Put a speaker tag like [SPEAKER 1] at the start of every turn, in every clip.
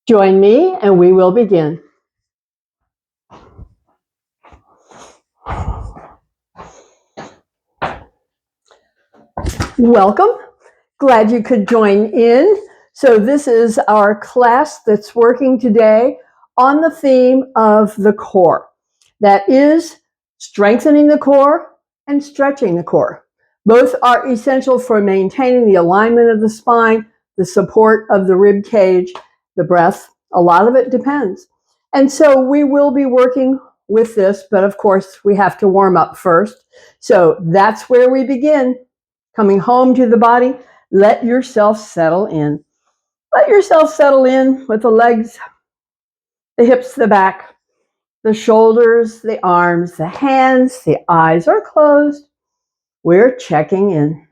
[SPEAKER 1] Join me and we will begin. Welcome. Glad you could join in. So this is our class that's working today on the theme of the core. That is strengthening the core and stretching the core. Both are essential for maintaining the alignment of the spine, the support of the rib cage, the breath. A lot of it depends. And so we will be working with this, but of course we have to warm up first. So that's where we begin. Coming home to the body, let yourself settle in. Let yourself settle in with the legs, the hips, the back, the shoulders, the arms, the hands, the eyes are closed. We're checking in.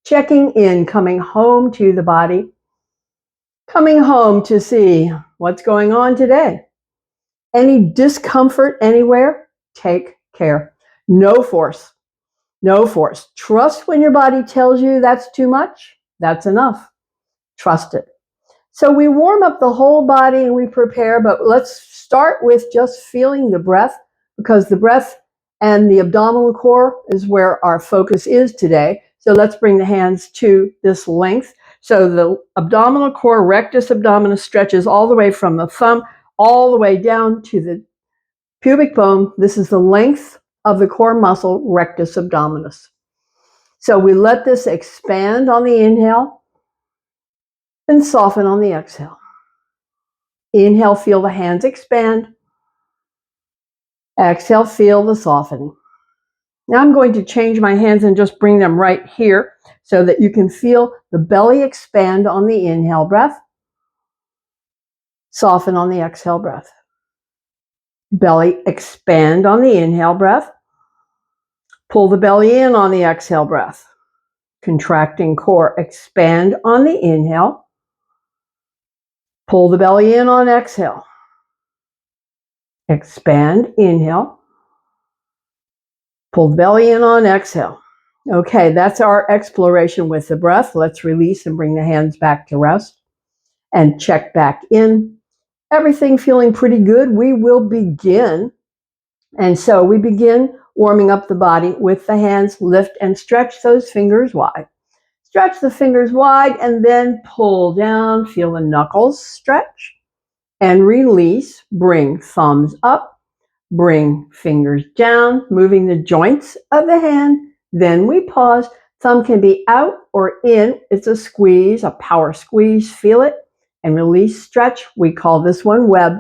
[SPEAKER 1] Checking in, coming home to the body. Coming home to see what's going on today. Any discomfort anywhere, take care. No force. No force. Trust when your body tells you that's too much, that's enough. Trust it. So we warm up the whole body and we prepare, but let's start with just feeling the breath, because the breath and the abdominal core is where our focus is today. So let's bring the hands to this length. So the abdominal core, rectus abdominis, stretches all the way from the thumb all the way down to the pubic bone. This is the length of the core muscle, rectus abdominis. So we let this expand on the inhale and soften on the exhale. Inhale, feel the hands expand. Exhale, feel the softening. Now I'm going to change my hands and just bring them right here so that you can feel the belly expand on the inhale breath. Soften on the exhale breath. Belly expand on the inhale breath. Pull the belly in on the exhale breath. Contracting core, expand on the inhale. Pull the belly in on exhale. Expand, inhale. Pull the belly in on exhale. Okay, that's our exploration with the breath. Let's release and bring the hands back to rest and check back in. Everything feeling pretty good. We will begin. And so we begin warming up the body with the hands. Lift and stretch those fingers wide. Stretch the fingers wide and then pull down. Feel the knuckles stretch and release. Bring thumbs up. Bring fingers down, moving the joints of the hand. Then we pause. Thumb can be out or in. It's a squeeze, a power squeeze. Feel it and release, stretch. We call this one web.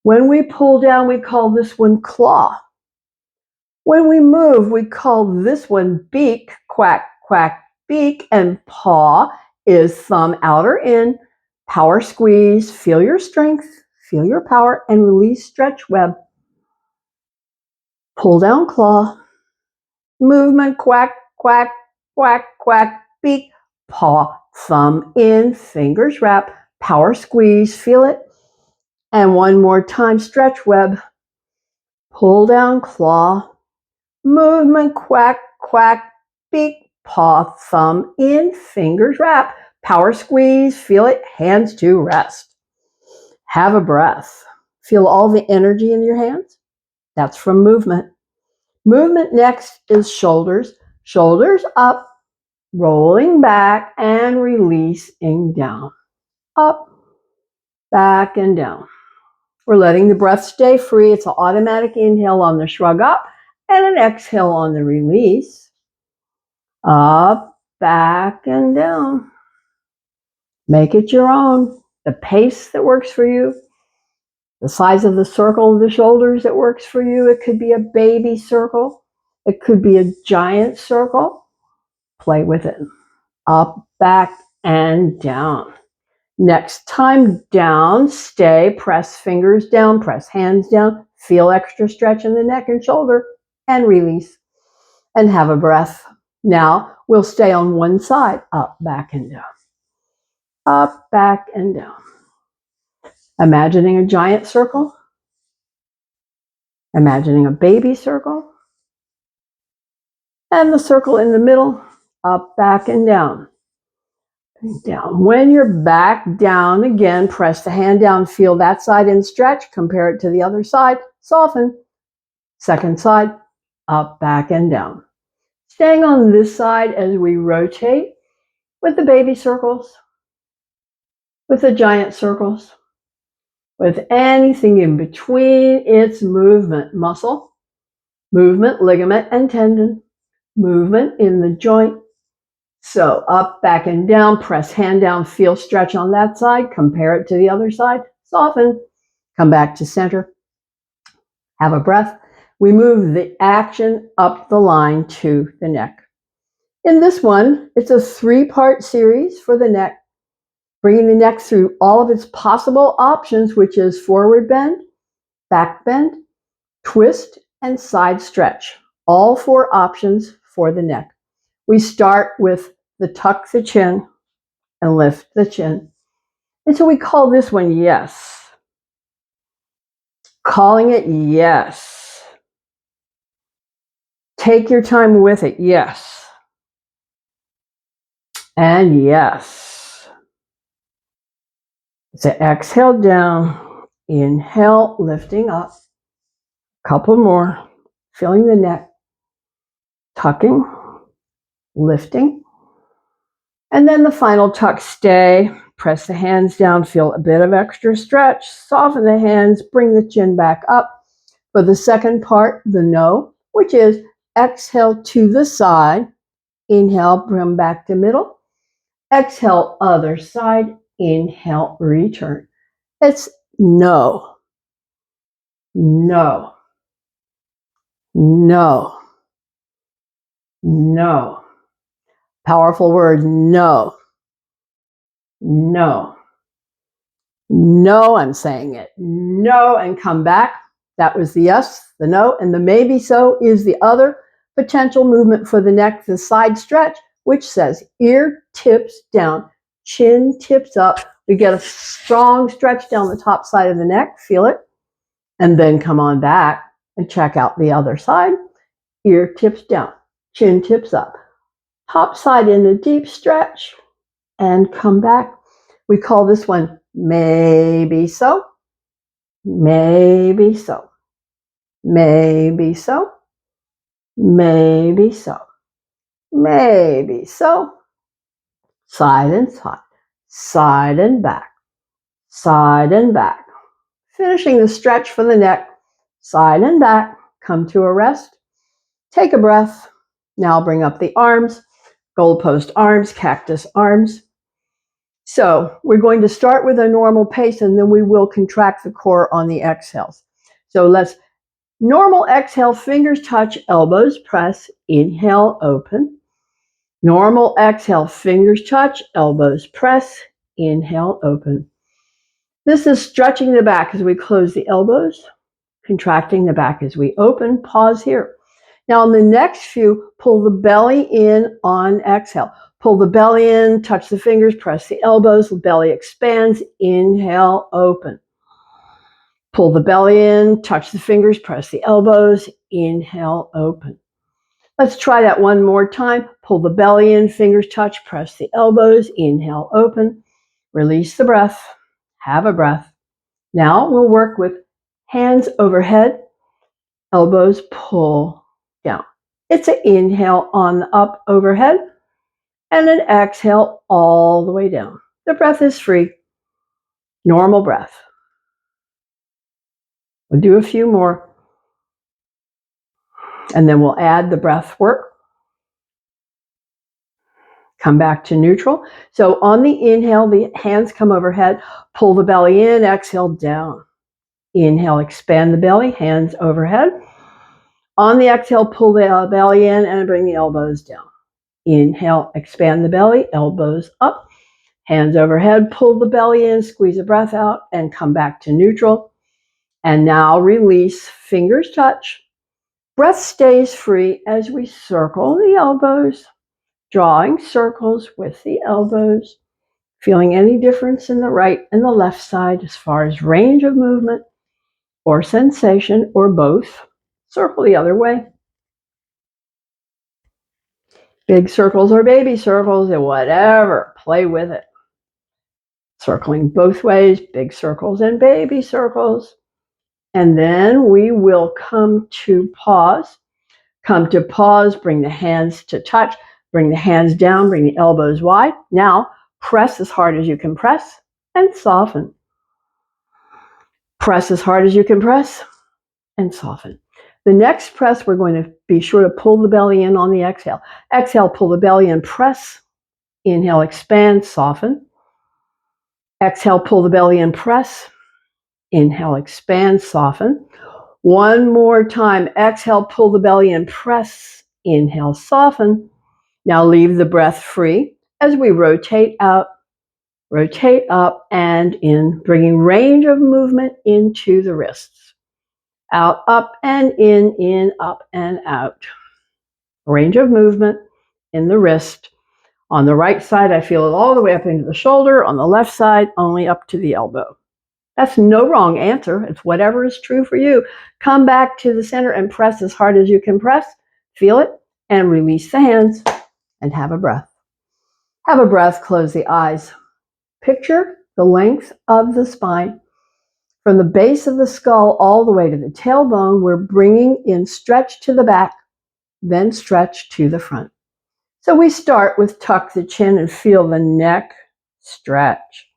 [SPEAKER 1] When we pull down, we call this one claw. When we move, we call this one beak. Quack, quack, beak. And paw is thumb out or in. Power squeeze. Feel your strength. Feel your power and release, stretch, web. Pull down claw, movement, quack, quack, quack, quack, beak, paw, thumb in, fingers wrap, power squeeze, feel it. And one more time, stretch web, pull down claw, movement, quack, quack, beak, paw, thumb in, fingers wrap, power squeeze, feel it, hands to rest. Have a breath. Feel all the energy in your hands? That's from movement. Movement next is shoulders. Shoulders up, rolling back and releasing down. Up, back, and down. We're letting the breath stay free. It's an automatic inhale on the shrug up and an exhale on the release. Up, back, and down. Make it your own. The pace that works for you. The size of the circle of the shoulders that works for you. It could be a baby circle. It could be a giant circle. Play with it. Up, back, and down. Next time down, stay, press fingers down, press hands down, feel extra stretch in the neck and shoulder, and release. And have a breath. Now we'll stay on one side, up, back, and down. Up, back, and down. Imagining a giant circle. Imagining a baby circle. And the circle in the middle, up, back, and down. Down. When you're back down again, press the hand down, feel that side and stretch, compare it to the other side, soften. Second side, up, back, and down. Staying on this side as we rotate with the baby circles, with the giant circles, with anything in between. It's movement, muscle, movement, ligament, and tendon, movement in the joint. So up, back, and down, press hand down, feel stretch on that side, compare it to the other side, soften, come back to center, have a breath. We move the action up the line to the neck. In this one, it's a 3-part series for the neck, bringing the neck through all of its possible options, which is forward bend, back bend, twist, and side stretch. All 4 options for the neck. We start with the tuck the chin and lift the chin. And so we call this one yes. Calling it yes. Take your time with it, yes. And yes. So exhale down, inhale, lifting up. Couple more, feeling the neck, tucking, lifting. And then the final tuck, stay, press the hands down, feel a bit of extra stretch, soften the hands, bring the chin back up. For the second part, the no, which is exhale to the side, inhale, bring back to middle, exhale, other side, inhale, return. It's no, no, no, no. Powerful word, no. No. No, I'm saying it. No, and come back. That was the yes, the no, and the maybe so is the other potential movement for the neck, the side stretch, which says ear tips down, chin tips up. We get a strong stretch down the top side of the neck, feel it, and then come on back and check out the other side. Ear tips down, chin tips up. Top side in a deep stretch and come back. We call this one maybe so, maybe so, maybe so, maybe so, maybe so. Side and side, side and back, side and back. Finishing the stretch for the neck, side and back. Come to a rest. Take a breath. Now bring up the arms, goalpost arms, cactus arms. So we're going to start with a normal pace and then we will contract the core on the exhales. So let's normal exhale, fingers touch, elbows press, inhale, open. Normal exhale, fingers touch, elbows press, inhale, open. This is stretching the back as we close the elbows, contracting the back as we open. Pause here. Now on the next few, pull the belly in on exhale. Pull the belly in, touch the fingers, press the elbows, the belly expands, inhale, open. Pull the belly in, touch the fingers, press the elbows, inhale, open. Let's try that one more time. Pull the belly in, fingers touch, press the elbows, inhale, open. Release the breath, have a breath. Now we'll work with hands overhead, elbows pull down. It's an inhale on the up overhead and an exhale all the way down. The breath is free. Normal breath. We'll do a few more and then we'll add the breath work. Come back to neutral. So on the inhale, the hands come overhead, pull the belly in, exhale down. Inhale, expand the belly, hands overhead. On the exhale, pull the belly in and bring the elbows down. Inhale, expand the belly, elbows up, hands overhead, pull the belly in, squeeze the breath out, and come back to neutral. And now release, fingers touch. Breath stays free as we circle the elbows, drawing circles with the elbows, feeling any difference in the right and the left side as far as range of movement or sensation or both. Circle the other way. Big circles or baby circles, and whatever. Play with it. Circling both ways, big circles and baby circles. And then we will come to pause. Come to pause, bring the hands to touch, bring the hands down, bring the elbows wide. Now, press as hard as you can press and soften. Press as hard as you can press and soften. The next press, we're going to be sure to pull the belly in on the exhale. Exhale, pull the belly in, press. Inhale, expand, soften. Exhale, pull the belly in, press. Inhale, expand, soften. One more time. Exhale, pull the belly in, press. Inhale, soften. Now leave the breath free as we rotate out, rotate up and in, bringing range of movement into the wrists. Out, up and in, up and out. Range of movement in the wrist. On the right side, I feel it all the way up into the shoulder. On the left side, only up to the elbow. That's no wrong answer. It's whatever is true for you. Come back to the center and press as hard as you can press. Feel it and release the hands and have a breath. Have a breath, close the eyes. Picture the length of the spine. From the base of the skull all the way to the tailbone, we're bringing in stretch to the back, then stretch to the front. So we start with tuck the chin and feel the neck stretch.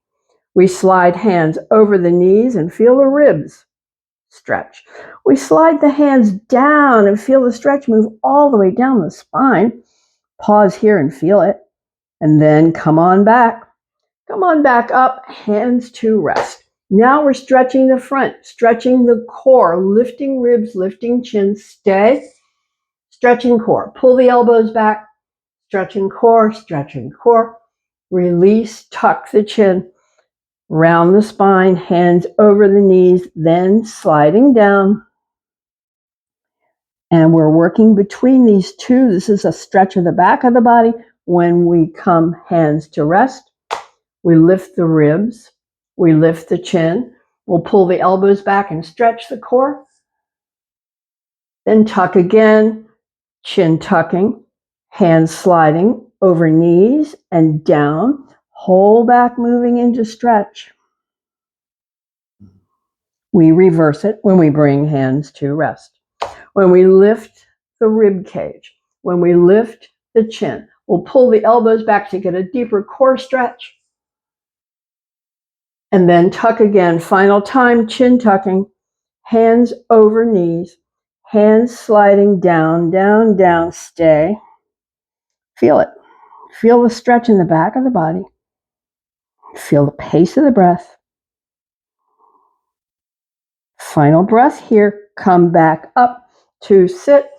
[SPEAKER 1] We slide hands over the knees and feel the ribs stretch. We slide the hands down and feel the stretch move all the way down the spine. Pause here and feel it. And then come on back. Come on back up, hands to rest. Now we're stretching the front, stretching the core, lifting ribs, lifting chin, stay. Stretching core. Pull the elbows back. Stretching core, stretching core. Release, tuck the chin. Round the spine, hands over the knees, then sliding down. And we're working between these two. This is a stretch of the back of the body. When we come hands to rest, we lift the ribs, we lift the chin. We'll pull the elbows back and stretch the core. Then tuck again, chin tucking, hands sliding over knees and down. Whole back moving into stretch. We reverse it when we bring hands to rest. When we lift the rib cage, when we lift the chin, we'll pull the elbows back to get a deeper core stretch. And then tuck again. Final time, chin tucking, hands over knees, hands sliding down, down, down, stay. Feel it. Feel the stretch in the back of the body. Feel the pace of the breath. Final breath here. Come back up to sit.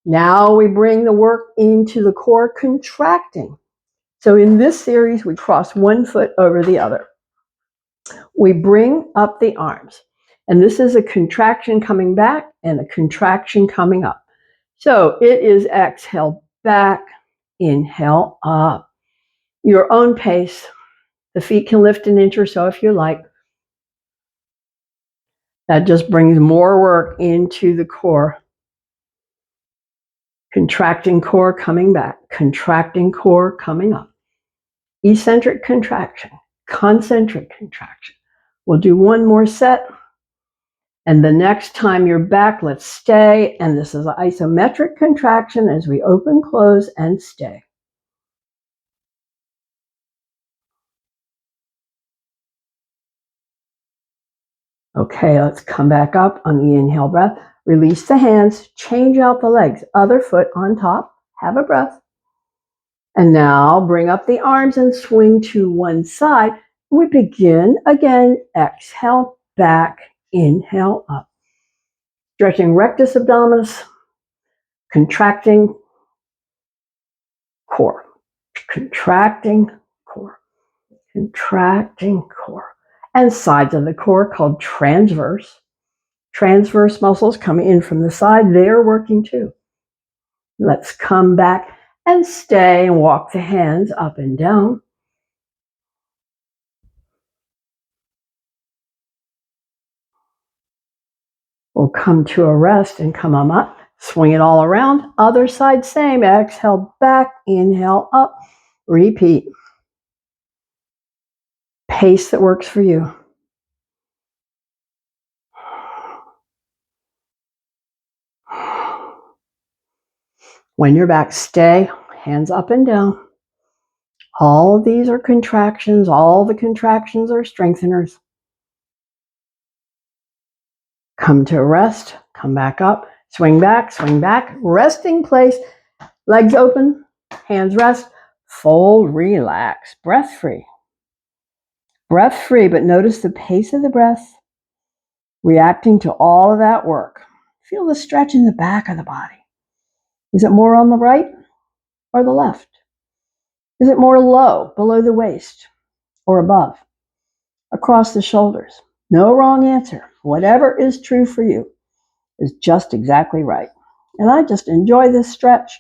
[SPEAKER 1] Now we bring the work into the core, contracting. So in this series, we cross one foot over the other. We bring up the arms. And this is a contraction coming back and a contraction coming up. So it is exhale back, inhale up. Your own pace. The feet can lift an inch or so if you like. That just brings more work into the core. Contracting core coming back, contracting core coming up. Eccentric contraction, concentric contraction. We'll do one more set. And the next time you're back, let's stay. And this is an isometric contraction as we open, close, and stay. Okay, let's come back up on the inhale breath. Release the hands, change out the legs. Other foot on top. Have a breath. And now bring up the arms and swing to one side. We begin again. Exhale, back, inhale, up. Stretching rectus abdominis, contracting core, contracting core, contracting core. And sides of the core called transverse. Transverse muscles coming in from the side, they're working too. Let's come back and stay and walk the hands up and down. We'll come to a rest and come on up. Swing it all around. Other side, same. Exhale back, inhale up. Repeat. Pace that works for you. When you're back, stay. Hands up and down. All of these are contractions. All the contractions are strengtheners. Come to a rest. Come back up. Swing back, resting place, legs open, hands rest, fold, relax, breath free. Breath free, but notice the pace of the breath, reacting to all of that work. Feel the stretch in the back of the body. Is it more on the right or the left? Is it more low, below the waist, or above, across the shoulders? No wrong answer. Whatever is true for you is just exactly right. And I just enjoy this stretch.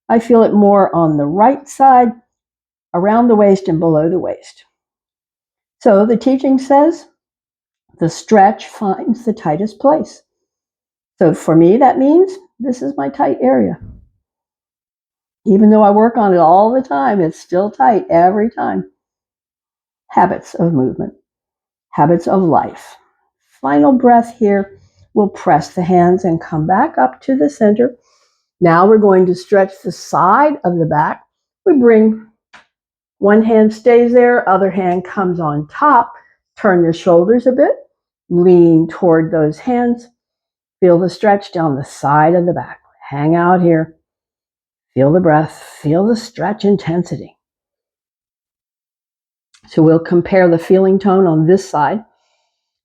[SPEAKER 1] I feel it more on the right side, around the waist and below the waist. So the teaching says the stretch finds the tightest place. So for me, that means this is my tight area. Even though I work on it all the time, it's still tight every time. Habits of movement, habits of life. Final breath here. We'll press the hands and come back up to the center. Now we're going to stretch the side of the back. We bring one hand stays there, other hand comes on top. Turn the shoulders a bit. Lean toward those hands. Feel the stretch down the side of the back. Hang out here. Feel the breath. Feel the stretch intensity. So we'll compare the feeling tone on this side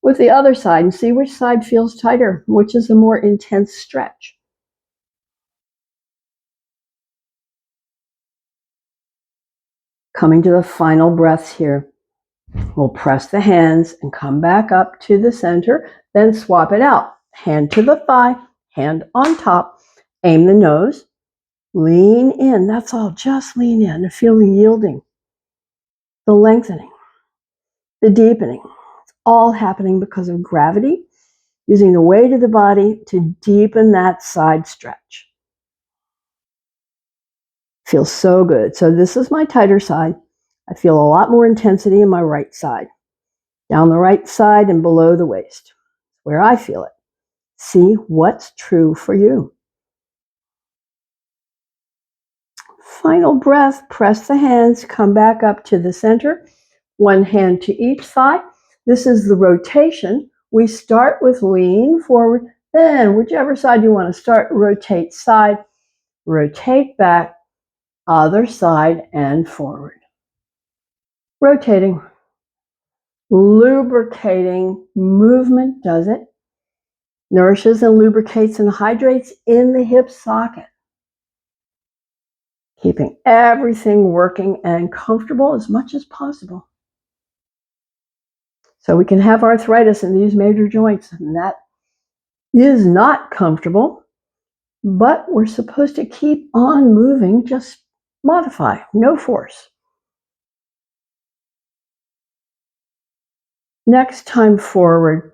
[SPEAKER 1] with the other side and see which side feels tighter, which is a more intense stretch. Coming to the final breaths here. We'll press the hands and come back up to the center, then swap it out. Hand to the thigh, hand on top, aim the nose, lean in. That's all, just lean in and feel the yielding, the lengthening, the deepening. It's all happening because of gravity, using the weight of the body to deepen that side stretch. Feels so good. So this is my tighter side. I feel a lot more intensity in my right side. Down the right side and below the waist, where I feel it. See what's true for you. Final breath, press the hands, come back up to the center. One hand to each thigh. This is the rotation. We start with lean forward, then whichever side you want to start, rotate side, rotate back, other side and forward. Rotating, lubricating, movement does it. Nourishes and lubricates and hydrates in the hip socket. Keeping everything working and comfortable as much as possible. So we can have arthritis in these major joints, and that is not comfortable, but we're supposed to keep on moving, just modify, no force. Next time forward,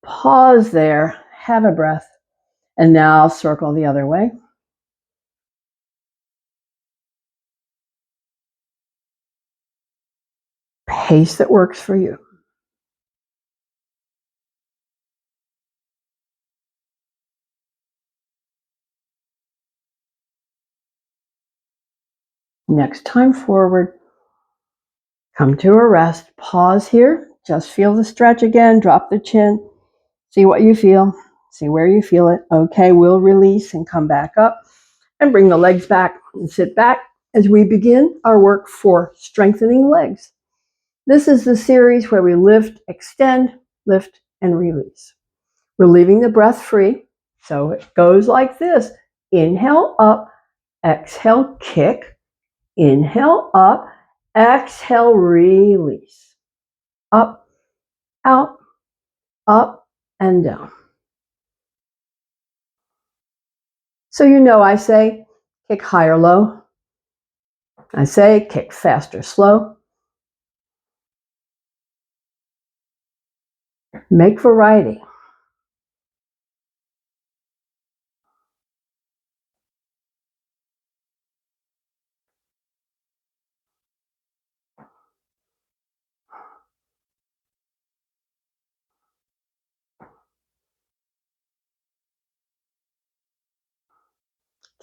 [SPEAKER 1] pause there, have a breath, and now circle the other way. Pace that works for you. Next time forward, come to a rest, pause here, just feel the stretch again, drop the chin, see what you feel, see where you feel it. Okay, we'll release and come back up and bring the legs back and sit back as we begin our work for strengthening legs. This is the series where we lift, extend, lift, and release. We're leaving the breath free, so it goes like this. Inhale up, exhale, kick. Inhale up, exhale, release. Up, out, up, and down. So you know I say kick high or low. I say kick fast or slow. Make variety.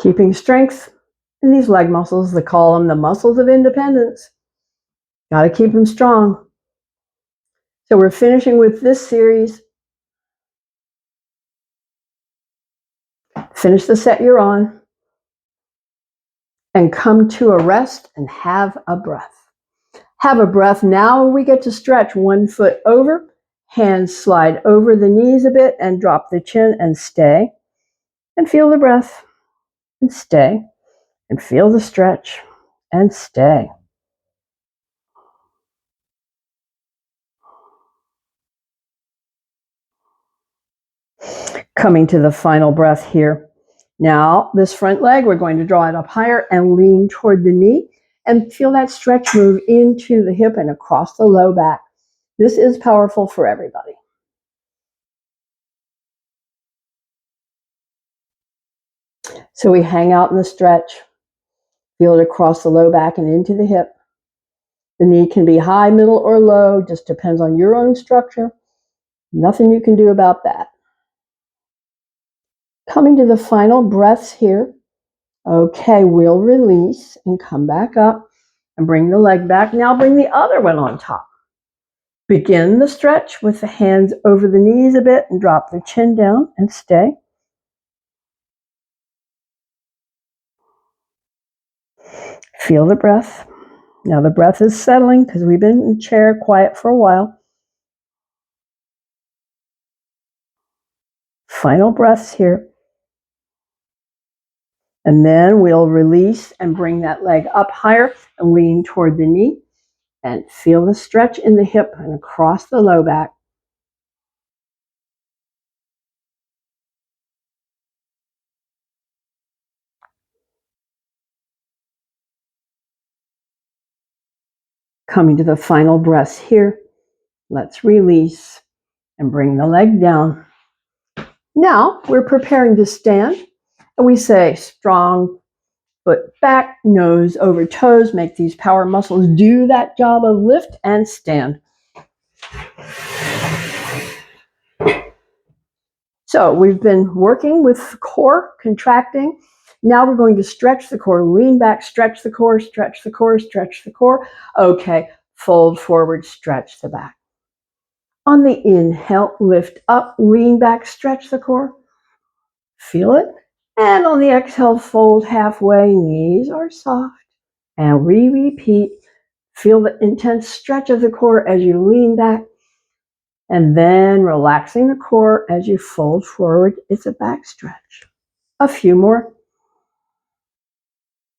[SPEAKER 1] Keeping strength in these leg muscles, they call them the muscles of independence. Got to keep them strong. So we're finishing with this series. Finish the set you're on and come to a rest and have a breath. Have a breath. Now we get to stretch 1 foot over, hands slide over the knees a bit and drop the chin and stay. And feel the breath and stay. And feel the stretch and stay. Coming to the final breath here. Now, this front leg, we're going to draw it up higher and lean toward the knee and feel that stretch move into the hip and across the low back. This is powerful for everybody. So we hang out in the stretch, feel it across the low back and into the hip. The knee can be high, middle, or low, just depends on your own structure. Nothing you can do about that. Coming to the final breaths here. Okay, we'll release and come back up and bring the leg back. Now bring the other one on top. Begin the stretch with the hands over the knees a bit and drop the chin down and stay. Feel the breath. Now the breath is settling because we've been in the chair quiet for a while. Final breaths here. And then we'll release and bring that leg up higher and lean toward the knee and feel the stretch in the hip and across the low back. Coming to the final breaths here. Let's release and bring the leg down. Now we're preparing to stand, and we say strong foot back, nose over toes. Make these power muscles do that job of lift and stand. So we've been working with the core, contracting. Now we're going to stretch the core, lean back, stretch the core, stretch the core, stretch the core. Okay, fold forward, stretch the back. On the inhale, lift up, lean back, stretch the core. Feel it. And on the exhale, fold halfway, knees are soft. And we repeat. Feel the intense stretch of the core as you lean back. And then relaxing the core as you fold forward. It's a back stretch. A few more.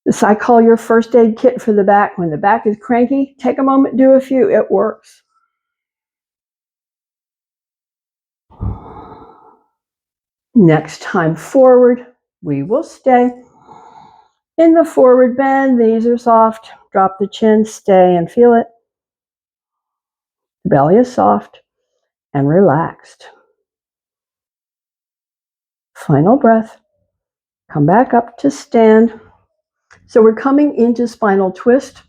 [SPEAKER 1] This I call your first aid kit for the back. When the back is cranky, take a moment, do a few. It works. Next time forward, we will stay. In the forward bend, knees are soft. Drop the chin, stay and feel it. The belly is soft and relaxed. Final breath. Come back up to stand. So we're coming into spinal twist,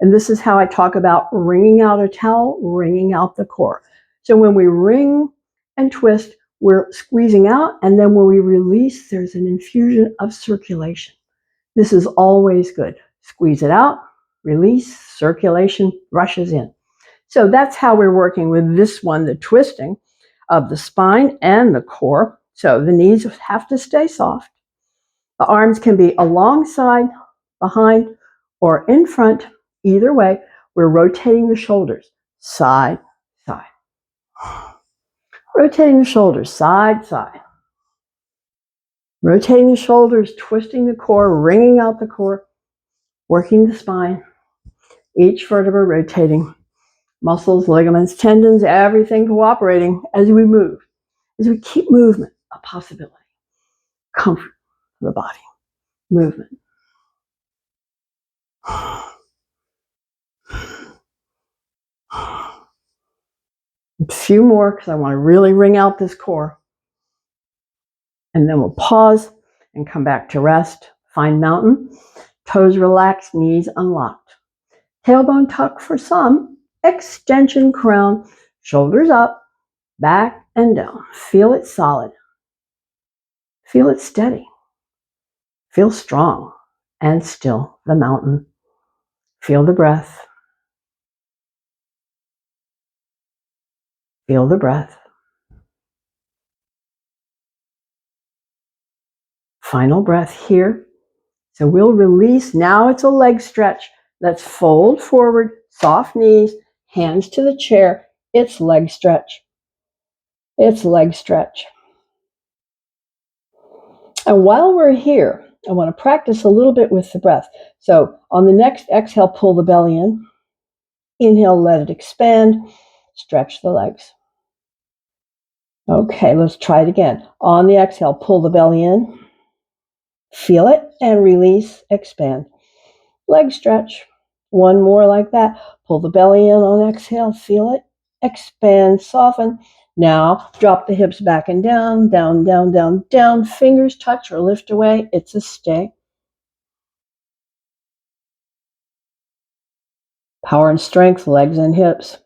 [SPEAKER 1] and this is how I talk about wringing out a towel, wringing out the core. So when we wring and twist, we're squeezing out, and then when we release, there's an infusion of circulation. This is always good. Squeeze it out, release, circulation rushes in. So that's how we're working with this one, the twisting of the spine and the core. So the knees have to stay soft. The arms can be alongside, behind, or in front. Either way, we're rotating the shoulders side, side. Rotating the shoulders side, side. Rotating the shoulders, twisting the core, wringing out the core, working the spine. Each vertebra rotating. Muscles, ligaments, tendons, everything cooperating as we move. As we keep movement a possibility. Comfort for the body. Movement. A few more because I want to really wring out this core. And then we'll pause and come back to rest. Find mountain. Toes relaxed, knees unlocked. Tailbone tuck for some. Extension crown. Shoulders up, back and down. Feel it solid. Feel it steady. Feel strong and still the mountain. Feel the breath. Feel the breath. Final breath here. So we'll release. Now it's a leg stretch. Let's fold forward, soft knees, hands to the chair. It's leg stretch. It's leg stretch. And while we're here, I want to practice a little bit with the breath. So on the next exhale, pull the belly in. Inhale, let it expand. Stretch the legs. Okay, let's try it again. On the exhale, pull the belly in. Feel it and release, expand. Leg stretch. One more like that. Pull the belly in on exhale. Feel it. Expand, soften. Now drop the hips back and down, down, down, down, down. Fingers touch or lift away. It's a stay. Power and strength, legs and hips.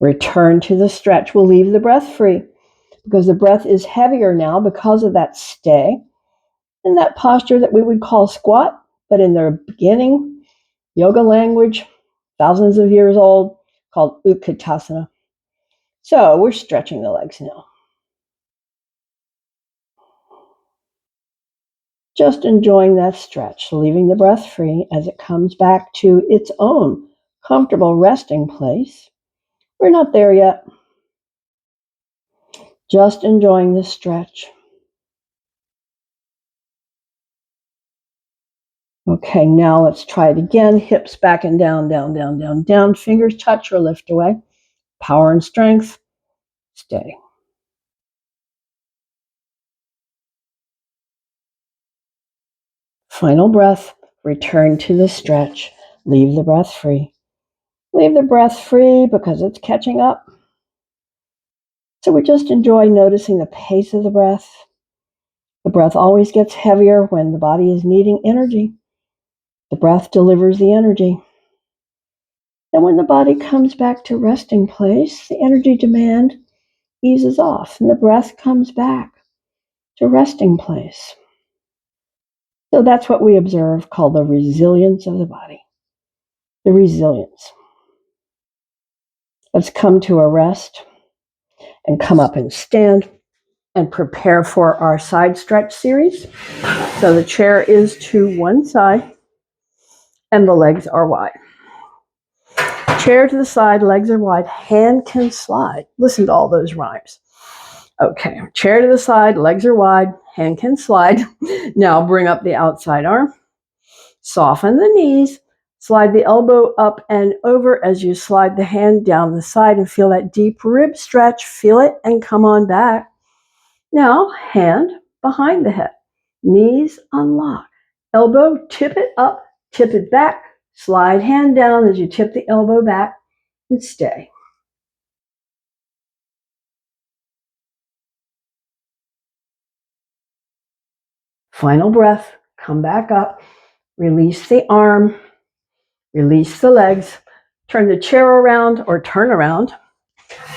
[SPEAKER 1] Return to the stretch. We'll leave the breath free because the breath is heavier now because of that stay and that posture that we would call squat, but in the beginning, yoga language, thousands of years old, called Utkatasana. So we're stretching the legs now. Just enjoying that stretch, leaving the breath free as it comes back to its own comfortable resting place. We're not there yet. Just enjoying the stretch. Okay, now let's try it again. Hips back and down, down, down, down, down. Fingers touch or lift away. Power and strength. Stay. Final breath. Return to the stretch. Leave the breath free. Leave the breath free because it's catching up. So we just enjoy noticing the pace of the breath. The breath always gets heavier when the body is needing energy. The breath delivers the energy. And when the body comes back to resting place, the energy demand eases off and the breath comes back to resting place. So that's what we observe called the resilience of the body. The resilience. Let's come to a rest and come up and stand and prepare for our side stretch series. So the chair is to one side and the legs are wide. Chair to the side, legs are wide, hand can slide. Listen to all those rhymes. Okay, chair to the side, legs are wide, hand can slide. Now bring up the outside arm. Soften the knees. Slide the elbow up and over as you slide the hand down the side and feel that deep rib stretch. Feel it and come on back. Now, hand behind the head. Knees unlock. Elbow, tip it up, tip it back. Slide hand down as you tip the elbow back and stay. Final breath. Come back up. Release the arm. Release the legs. Turn the chair around or turn around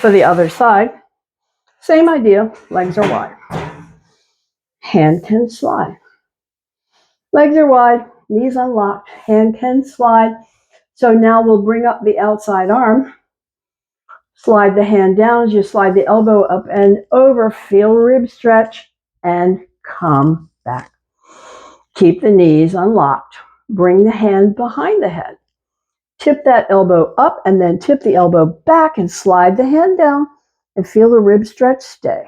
[SPEAKER 1] for the other side. Same idea. Legs are wide. Hand can slide. Legs are wide. Knees unlocked. Hand can slide. So now we'll bring up the outside arm. Slide the hand down as you slide the elbow up and over. Feel rib stretch and come back. Keep the knees unlocked. Bring the hand behind the head. Tip that elbow up and then tip the elbow back and slide the hand down and feel the rib stretch stay.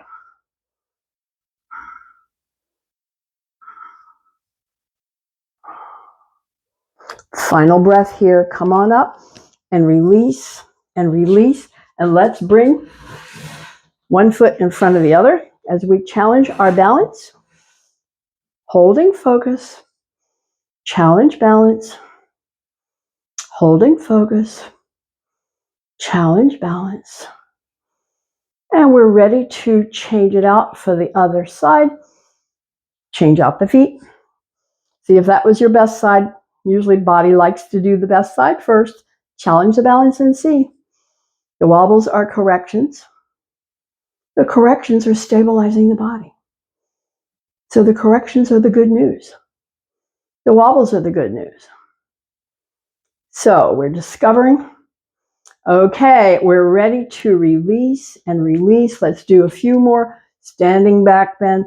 [SPEAKER 1] Final breath here. Come on up and release and release. And let's bring one foot in front of the other as we challenge our balance. Holding focus. Challenge balance. Holding focus. Challenge balance. And we're ready to change it out for the other side. Change out the feet. See if that was your best side. Usually body likes to do the best side first. Challenge the balance and see. The wobbles are corrections. The corrections are stabilizing the body. So the corrections are the good news. The wobbles are the good news. So we're discovering, okay, we're ready to release and release. Let's do a few more. Standing back bend,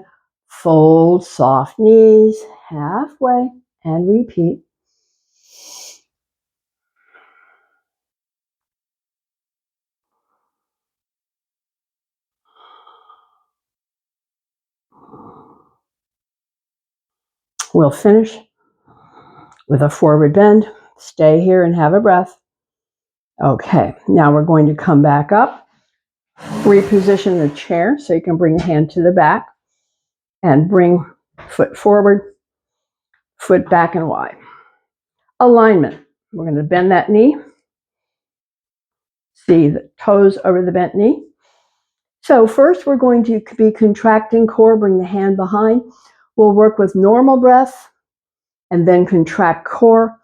[SPEAKER 1] fold, soft knees, halfway, and repeat. We'll finish with a forward bend. Stay here and have a breath. Okay, now we're going to come back up, reposition the chair so you can bring a hand to the back and bring foot forward, foot back and wide. Alignment. We're going to bend that knee. See the toes over the bent knee. So first we're going to be contracting core, bring the hand behind. We'll work with normal breath and then contract core,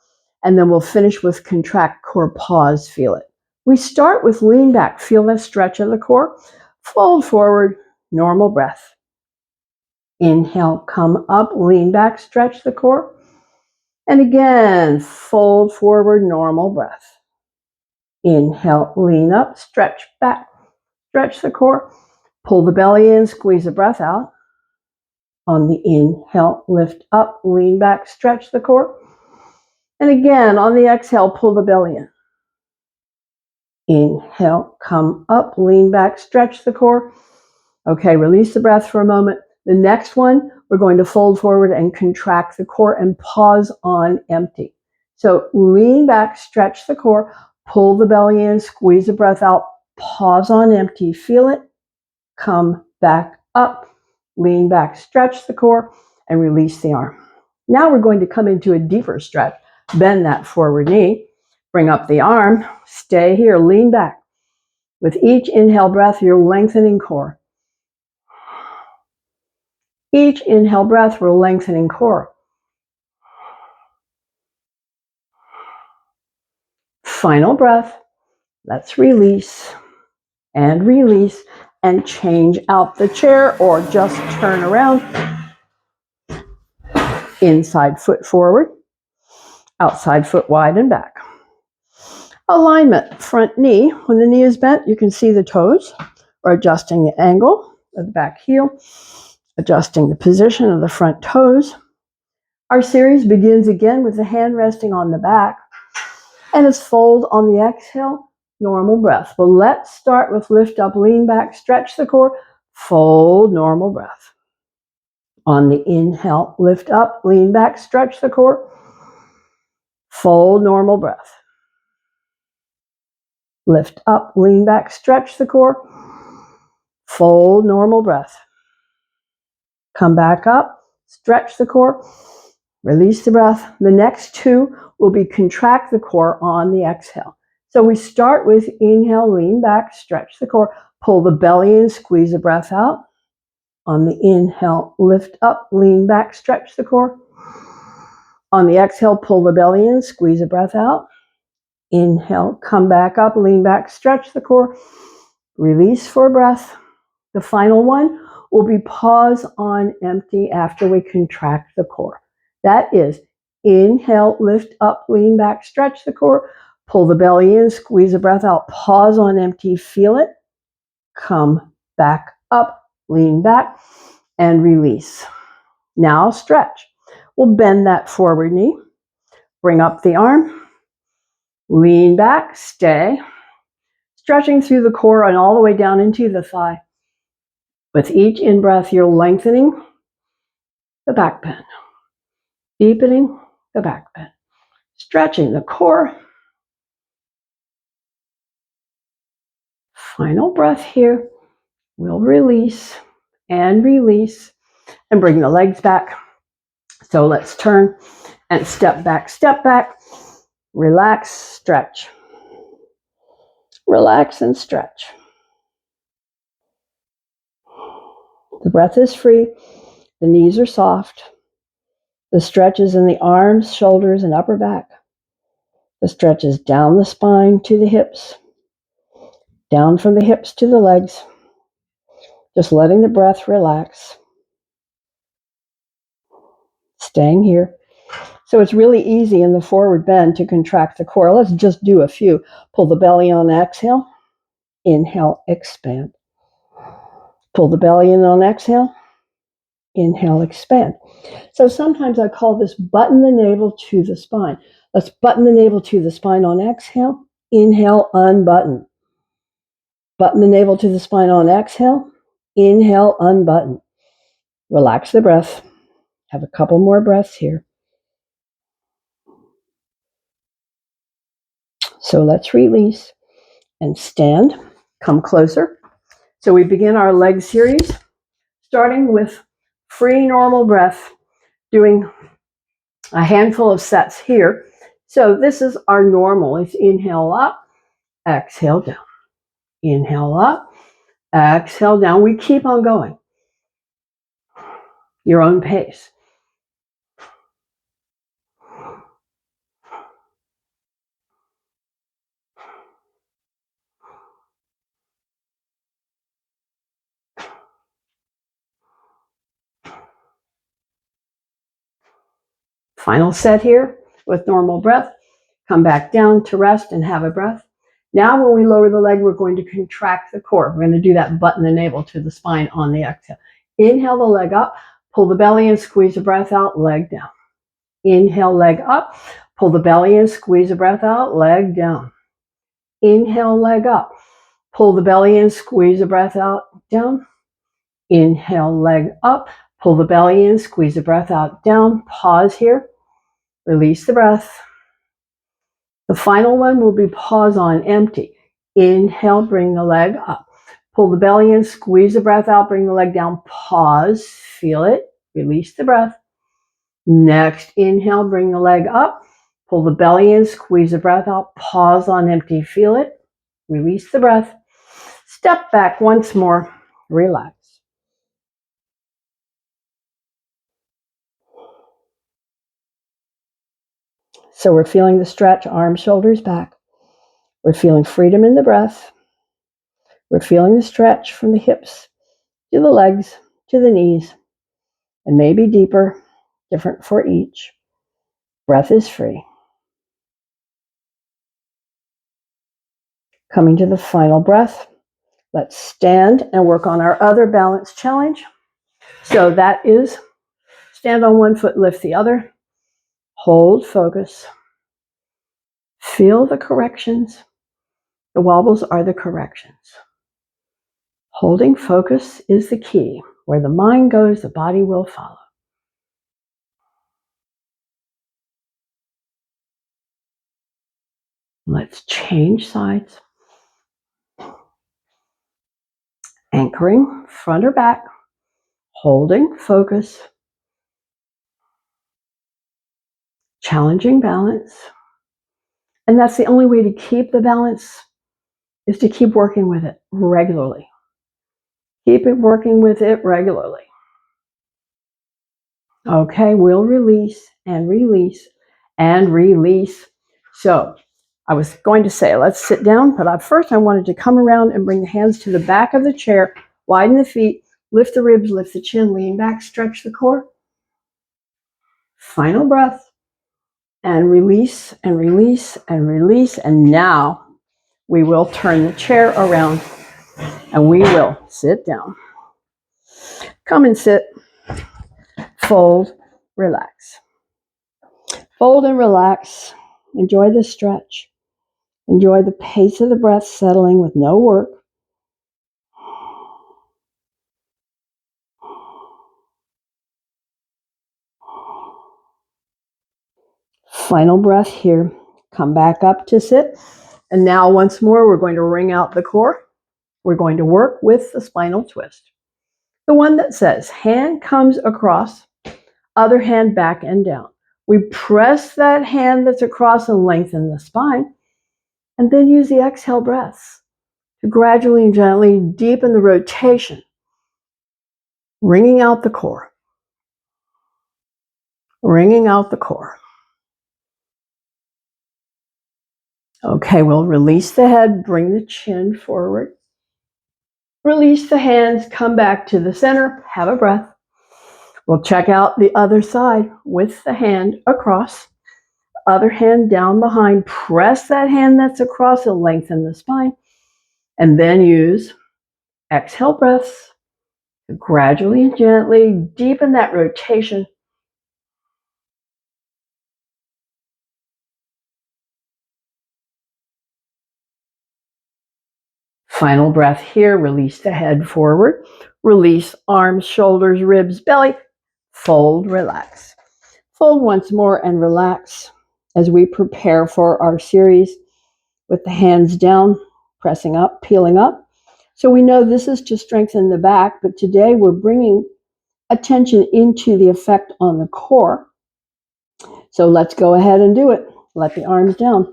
[SPEAKER 1] and then we'll finish with contract core, pause, feel it. We start with lean back, feel that stretch of the core, fold forward, normal breath. Inhale, come up, lean back, stretch the core. And again, fold forward, normal breath. Inhale, lean up, stretch back, stretch the core. Pull the belly in, squeeze the breath out. On the inhale, lift up, lean back, stretch the core. And again, on the exhale, pull the belly in. Inhale, come up, lean back, stretch the core. Okay, release the breath for a moment. The next one, we're going to fold forward and contract the core and pause on empty. So lean back, stretch the core, pull the belly in, squeeze the breath out, pause on empty, feel it, come back up, lean back, stretch the core, and release the arm. Now we're going to come into a deeper stretch. Bend that forward knee, bring up the arm, stay here, lean back. With each inhale breath, you're lengthening core. Each inhale breath, we're lengthening core. Final breath. Let's release and change out the chair or just turn around. Inside foot forward, outside foot wide and back. Alignment, front knee. When the knee is bent, you can see the toes. Or adjusting the angle of the back heel, adjusting the position of the front toes. Our series begins again with the hand resting on the back and it's fold on the exhale, normal breath. But let's start with lift up, lean back, stretch the core, fold, normal breath. On the inhale, lift up, lean back, stretch the core, fold, normal breath. Lift up, lean back, stretch the core, fold, normal breath. Come back up, stretch the core, release the breath. The next two will be contract the core on the exhale. So we start with inhale, lean back, stretch the core, pull the belly in, squeeze the breath out. On the inhale, lift up, lean back, stretch the core. On the exhale, pull the belly in, squeeze the breath out. Inhale, come back up, lean back, stretch the core. Release for breath. The final one will be pause on empty after we contract the core. That is inhale, lift up, lean back, stretch the core, pull the belly in, squeeze the breath out, pause on empty, feel it, come back up, lean back, and release. Now stretch. We'll bend that forward knee, bring up the arm, lean back, stay, stretching through the core and all the way down into the thigh. With each in-breath, you're lengthening the back bend, deepening the back bend, stretching the core. Final breath here. We'll release and bring the legs back. So let's turn and step back, relax, stretch. Relax and stretch. The breath is free. The knees are soft. The stretch is in the arms, shoulders, and upper back. The stretch is down the spine to the hips, down from the hips to the legs. Just letting the breath relax. staying here. So it's really easy in the forward bend to contract the core. Let's just do a few. Pull the belly on exhale. Inhale, expand. Pull the belly in on exhale. Inhale, expand. So sometimes I call this button the navel to the spine. Let's button the navel to the spine on exhale. Inhale, unbutton. Button the navel to the spine on exhale. Inhale, unbutton. Relax the breath. Have a couple more breaths here. So let's release and stand. Come closer. So we begin our leg series, starting with free normal breath, doing a handful of sets here. So this is our normal. It's inhale up, exhale down. Inhale up, exhale down. We keep on going. Your own pace. Final set here with normal breath. Come back down to rest and have a breath. Now when we lower the leg, we're going to contract the core. We're going to do that button the navel to the spine on the exhale. Inhale the leg up, pull the belly in, squeeze the breath out, leg down. Inhale, leg up, pull the belly in, squeeze the breath out, leg down. Inhale, leg up, pull the belly in, squeeze the breath out, down. Inhale, leg up, pull the belly in, squeeze the breath out, down. Pause here, release the breath. The final one will be pause on empty. Inhale, bring the leg up. Pull the belly in, squeeze the breath out, bring the leg down. Pause, feel it, release the breath. Next, inhale, bring the leg up. Pull the belly in, squeeze the breath out. Pause on empty, feel it, release the breath. Step back once more, relax. So we're feeling the stretch, arms, shoulders back. We're feeling freedom in the breath. We're feeling the stretch from the hips to the legs, to the knees, and maybe deeper, different for each. Breath is free. Coming to the final breath, let's stand and work on our other balance challenge. So that is stand on one foot, lift the other, hold focus, feel the corrections. The wobbles are the corrections. Holding focus is the key. Where the mind goes, the body will follow. Let's change sides. Anchoring, front or back, holding focus, challenging balance. And that's the only way to keep the balance is to keep working with it regularly. Keep it working with it regularly. Okay, we'll release and release and release. So I was going to say, let's sit down, but first I wanted to come around and bring the hands to the back of the chair, widen the feet, lift the ribs, lift the chin, lean back, stretch the core. Final breath. And release and release and release. And now we will turn the chair around and we will sit down. Come and sit. Fold, relax. Fold and relax. Enjoy the stretch. Enjoy the pace of the breath settling with no work. Final breath here. Come back up to sit. And now once more, we're going to wring out the core. We're going to work with the spinal twist. The one that says hand comes across, other hand back and down. We press that hand that's across and lengthen the spine, and then use the exhale breaths to gradually and gently deepen the rotation, wringing out the core. Wringing out the core. Okay, we'll release the head, bring the chin forward. Release the hands, come back to the center, have a breath. We'll check out the other side with the hand across, other hand down behind. Press that hand that's across to lengthen the spine, and then use exhale breaths to gradually and gently deepen that rotation. Final breath here. Release the head forward. Release arms, shoulders, ribs, belly. Fold, relax. Fold once more and relax as we prepare for our series with the hands down, pressing up, peeling up. So we know this is to strengthen the back, but today we're bringing attention into the effect on the core. So let's go ahead and do it. Let the arms down.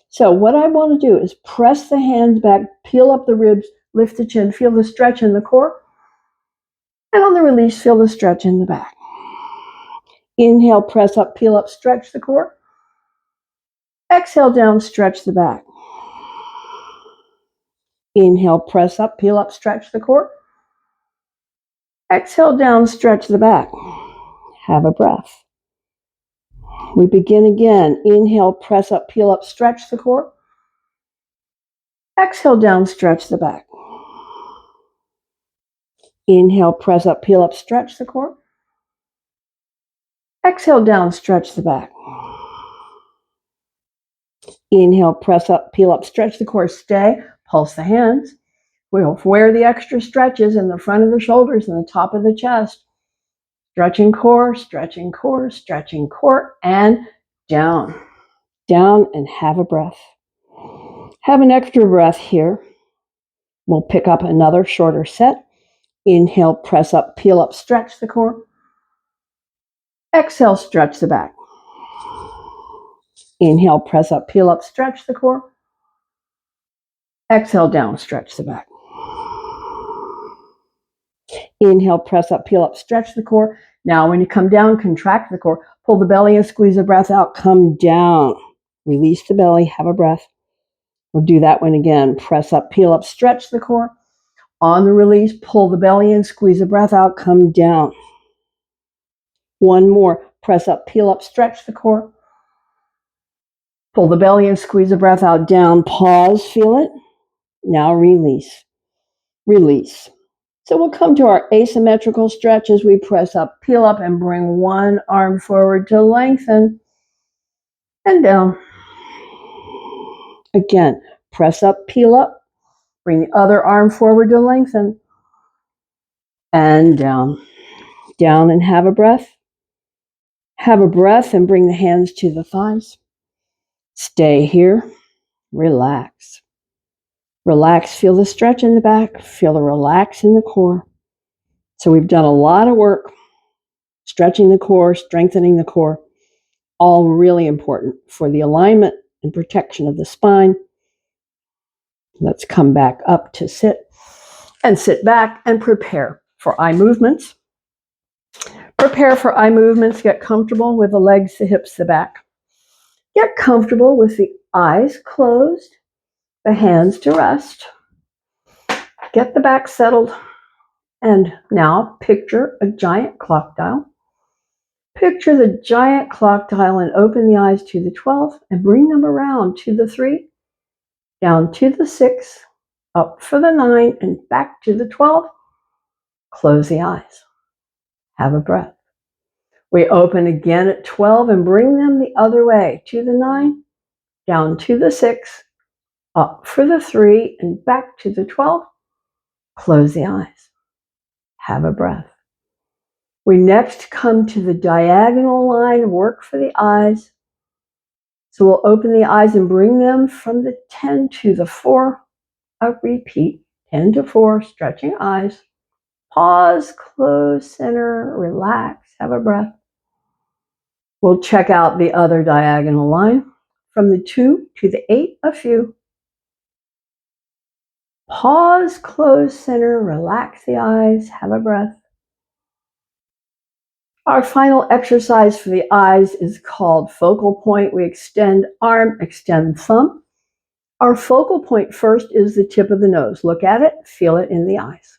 [SPEAKER 1] So what I want to do is press the hands back, peel up the ribs, lift the chin, feel the stretch in the core. And on the release, feel the stretch in the back. Inhale, press up, peel up, stretch the core. Exhale down, stretch the back. Inhale, press up, peel up, stretch the core. Exhale down, stretch the back. Have a breath. We begin again. Inhale, press up, peel up, stretch the core. Exhale down, stretch the back. Inhale, press up, peel up, stretch the core. Exhale down, stretch the back. Inhale, press up, peel up, stretch the core. Stay, pulse the hands. We'll wear the extra stretches in the front of the shoulders and the top of the chest. Stretching core, stretching core, stretching core, and down. Down and have a breath. Have an extra breath here. We'll pick up another shorter set. Inhale, press up, peel up, stretch the core. Exhale, stretch the back. Inhale, press up, peel up, stretch the core. Exhale down, stretch the back. Inhale, press up, peel up, stretch the core. Now when you come down, contract the core. Pull the belly and squeeze the breath out. Come down. Release the belly. Have a breath. We'll do that one again. Press up, peel up, stretch the core. On the release, pull the belly in, squeeze the breath out. Come down. One more. Press up, peel up, stretch the core. Pull the belly in, squeeze the breath out. Down. Pause. Feel it. Now release. Release. So we'll come to our asymmetrical stretch as we press up, peel up, and bring one arm forward to lengthen, and down. Again, press up, peel up, bring the other arm forward to lengthen, and down. Down and have a breath. Have a breath and bring the hands to the thighs. Stay here. Relax. Relax. Feel the stretch in the back. Feel the relax in the core. So we've done a lot of work stretching the core, strengthening the core, all really important for the alignment and protection of the spine. Let's come back up to sit and sit back and prepare for eye movements. Prepare for eye movements. Get comfortable with the legs, the hips, the back. Get comfortable with the eyes closed, the hands to rest. Get the back settled. And now picture a giant clock dial. Picture the giant clock dial and open the eyes to the 12 and bring them around to the 3, down to the 6, up for the 9, and back to the 12. Close the eyes. Have a breath. We open again at 12 and bring them the other way to the 9, down to the 6, up for the 3, and back to the 12. Close the eyes. Have a breath. We next come to the diagonal line, work for the eyes. So we'll open the eyes and bring them from the 10 to the 4. Repeat, 10 to 4, stretching eyes. Pause, close, center, relax, have a breath. We'll check out the other diagonal line from the 2 to the 8, a few. Pause, close, center, relax the eyes, have a breath. Our final exercise for the eyes is called focal point. We extend arm, extend thumb. Our focal point first is the tip of the nose. Look at it, feel it in the eyes.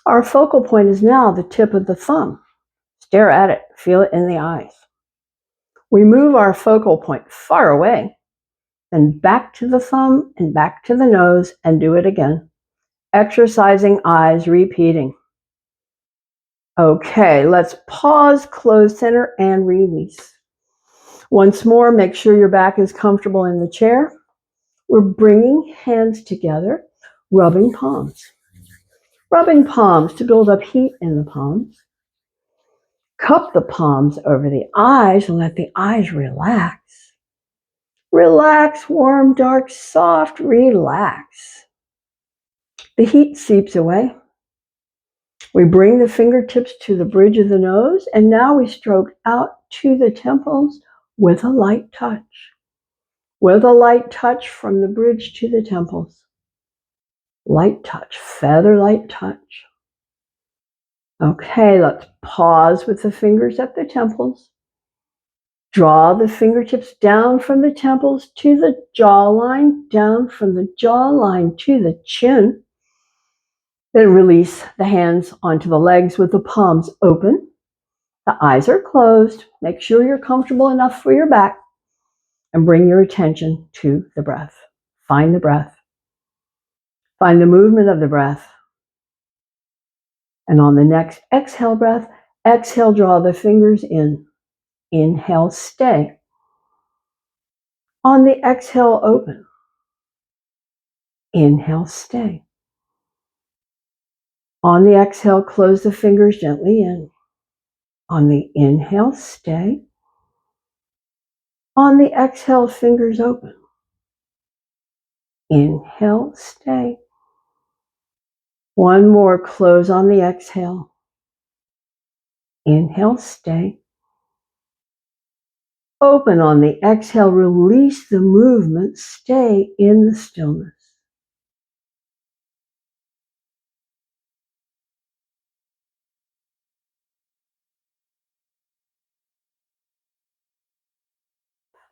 [SPEAKER 1] Our focal point is now the tip of the thumb. Stare at it, feel it in the eyes. We move our focal point far away, then back to the thumb and back to the nose and do it again. Exercising eyes, repeating. Okay, let's pause, close center, and release. Once more, make sure your back is comfortable in the chair. We're bringing hands together, rubbing palms. Rubbing palms to build up heat in the palms. Cup the palms over the eyes and let the eyes relax. Relax, warm, dark, soft, relax. The heat seeps away. We bring the fingertips to the bridge of the nose, and now we stroke out to the temples with a light touch. With a light touch from the bridge to the temples. Light touch, feather light touch. Okay, let's pause with the fingers at the temples. Draw the fingertips down from the temples to the jawline, down from the jawline to the chin. Then release the hands onto the legs with the palms open. The eyes are closed. Make sure you're comfortable enough for your back. And bring your attention to the breath. Find the breath. Find the movement of the breath. And on the next exhale breath, exhale, draw the fingers in. Inhale, stay. On the exhale, open. Inhale, stay. On the exhale, close the fingers gently in. On the inhale, stay. On the exhale, fingers open. Inhale, stay. One more, close on the exhale. Inhale, stay. Open on the exhale, release the movement, stay in the stillness.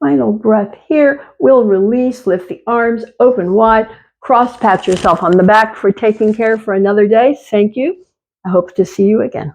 [SPEAKER 1] Final breath here. We'll release, lift the arms, open wide, cross pat yourself on the back for taking care for another day. Thank you. I hope to see you again.